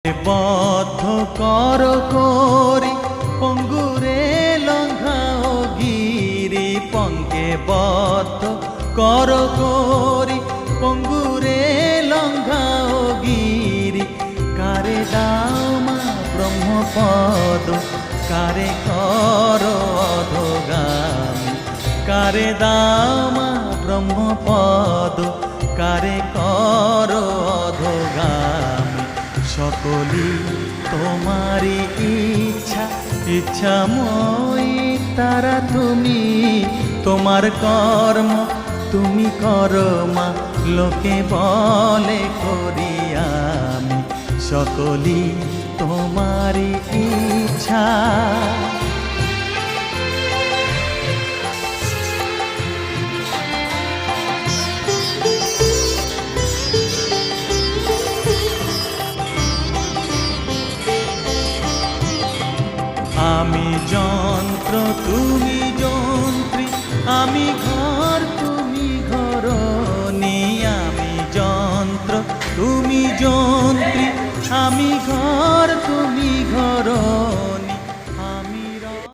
বদ্ধ কর করি পঙ্গুরে লঙ্ঘাও গিরি পঙ্কে বদ্ধ কর করি পঙ্গুরে লঙ্ঘাও গিরি কারে দাও মা ব্রহ্মপদ কারে কর অধোগামী কারে দাও মা ব্রহ্মপদ কারে কর অধোগামী সকলি তোমারি ইচ্ছা ইচ্ছাময়ী তারা তুমি তোমার কর্ম তুমি করো মা লোকে বলে করি আমি সকলি তোমারি ইচ্ছা। আমি যন্ত্র তুমি যন্ত্রী আমি ঘর তুমি ঘরণী আমি যন্ত্র তুমি যন্ত্রী আমি ঘর তুমি ঘর